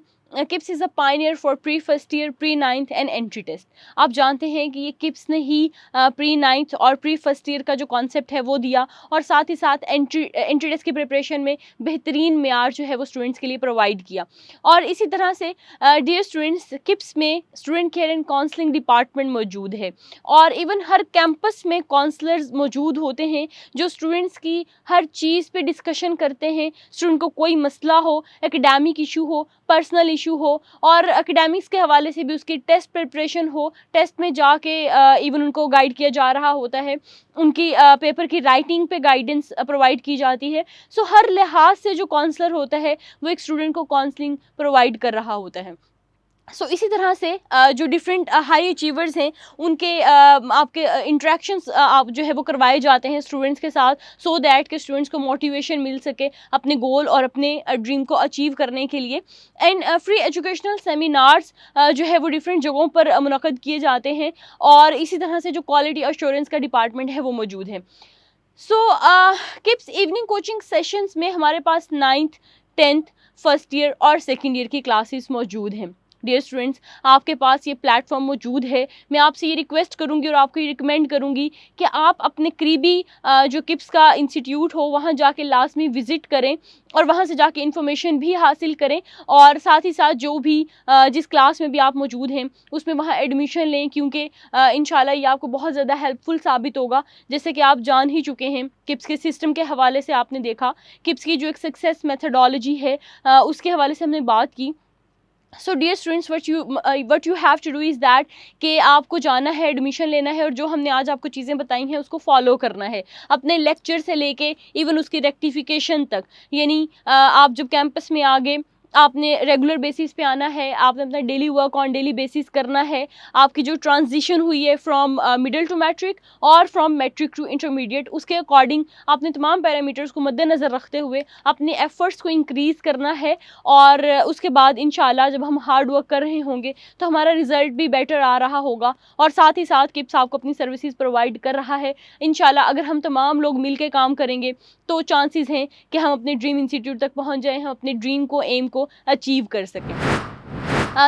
KIPS is a pioneer for pre first year, pre ninth and entry test. आप जानते हैं कि ये किप्स ने ही प्री नाइन्थ और प्री फर्स्ट ईयर का जो कॉन्सेप्ट है वो दिया और साथ ही साथ एंट्री टेस्ट की प्रिपरेशन में बेहतरीन मेयार जो है वो स्टूडेंट्स के लिए प्रोवाइड किया। और इसी तरह से डियर स्टूडेंट्स, किप्स में student care and counselling department मौजूद है और इवन हर कैंपस में काउंसलर्स मौजूद होते हैं जो स्टूडेंट्स की हर चीज़ पे डिस्कशन करते हैं। स्टूडेंट को कोई मसला हो, एकेडमिक इशू हो, पर्सनल इशू हो और एकेडमिक्स के हवाले से भी उसकी टेस्ट प्रिपरेशन हो, टेस्ट में जाके इवन उनको गाइड किया जा रहा होता है, उनकी पेपर की राइटिंग पे गाइडेंस प्रोवाइड की जाती है। सो हर लिहाज से जो काउंसलर होता है वो एक स्टूडेंट को काउंसलिंग प्रोवाइड कर रहा होता है। सो इसी तरह से जो डिफरेंट हाई अचीवर्स हैं उनके आपके इंटरेक्शंस आप जो है वो करवाए जाते हैं स्टूडेंट्स के साथ सो दैट कि स्टूडेंट्स को मोटिवेशन मिल सके अपने गोल और अपने ड्रीम को अचीव करने के लिए। एंड फ्री एजुकेशनल सेमिनार्स जो है वो डिफरेंट जगहों पर मुनक़द किए जाते हैं और इसी तरह से जो क्वालिटी अश्योरेंस का डिपार्टमेंट है वो मौजूद है। सो किप्स इवनिंग कोचिंग सेशंस में हमारे पास 9th 10th फर्स्ट ईयर और सेकेंड ईयर की क्लासेस मौजूद हैं। डियर स्टूडेंट्स, आपके पास ये प्लेटफॉर्म मौजूद है। मैं आपसे ये रिक्वेस्ट करूँगी और आपको ये रिकमेंड करूँगी कि आप अपने करीबी जो किप्स का इंस्टीट्यूट हो वहाँ जाके लाजमी विज़िट करें और वहाँ से जाके इन्फॉर्मेशन भी हासिल करें और साथ ही साथ जो भी जिस क्लास में भी आप मौजूद हैं उसमें वहाँ एडमिशन लें, क्योंकि इंशाल्लाह ये आपको बहुत ज़्यादा हेल्पफुल साबित होगा। जैसे कि आप जान ही चुके हैं किप्स के सिस्टम के हवाले से, आपने देखा किप्स की जो एक सक्सेस मेथडोलॉजी है उसके हवाले से हमने बात की। So dear students, what you have to do is that कि आपको जाना है, एडमिशन लेना है और जो हमने आज आपको चीज़ें बताई हैं उसको फॉलो करना है अपने लेक्चर से लेके इवन उसकी रेक्टिफिकेशन तक। यानी आप जब कैंपस में आ गए आपने रेगुलर बेसिस पे आना है, आपने अपना daily work on daily basis करना है। आपकी जो ट्रांजिशन हुई है फ्रॉम मिडिल टू मैट्रिक और फ्रॉम मैट्रिक टू इंटरमीडिएट, उसके अकॉर्डिंग आपने तमाम पैरामीटर्स को मद्देनज़र रखते हुए अपने एफर्ट्स को इंक्रीज़ करना है। और उसके बाद इंशाल्लाह जब हम हार्ड वर्क कर रहे होंगे तो हमारा रिज़ल्ट भी बेटर आ रहा होगा। और साथ ही साथ किप्स आपको अपनी सर्विसेज प्रोवाइड कर रहा है। इंशाल्लाह अगर हम तमाम लोग मिल के काम करेंगे तो चांसेस हैं कि हम अपने ड्रीम इंस्टीट्यूट तक पहुंच जाएं, हम अपने ड्रीम को, एम को अचीव कर सकें।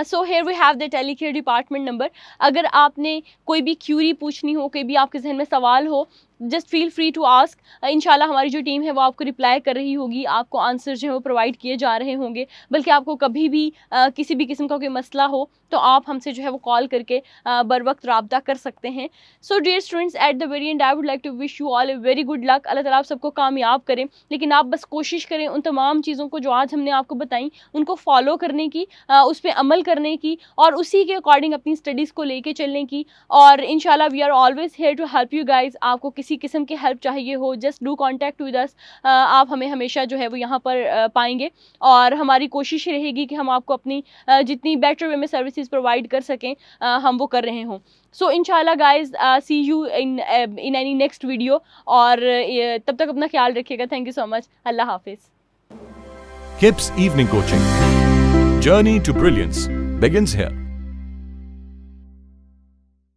So here we have the telecare department number. अगर आपने कोई भी क्यूरी पूछनी हो, कोई भी आपके जहन में सवाल हो, just feel free to ask. इंशाल्लाह हमारी जो टीम है वो आपको रिप्लाई कर रही होगी, आपको आंसर जो है वो प्रोवाइड किए जा रहे होंगे। बल्कि आपको कभी भी किसी भी किस्म का कोई मसला हो तो आप हमसे जो है वो कॉल करके बर वक्त राब्ता कर सकते हैं। So dear students, at the very end I would like to wish you all a very good luck. अल्लाह ताला आप सबको कामयाब करें। लेकिन आप बस कोशिश करें उन तमाम चीज़ों को जो आज हमने आपको बताई उनको फॉलो करने की, उस पर अमल करने की और उसी के अकॉर्डिंग अपनी स्टडीज़ को लेके चलने की। और इंशाल्लाह we are always here to help you guys. आपको किसी किस्म की हेल्प चाहिए हो, just do contact with us. आप हमें हमेशा जो है वो यहाँ पर पाएंगे और हमारी कोशिश रहेगी कि हम आपको अपनी जितनी बेटर वे में सर्विसेज प्रोवाइड कर सकें, हम वो कर रहे हों। सो इंशाल्लाह guys, see you in any next video. और तब तक अपना ख्याल रखिएगा। Thank you so much. अल्लाह हाफिज़। KIPS Evening Coaching. Journey to Brilliance begins here.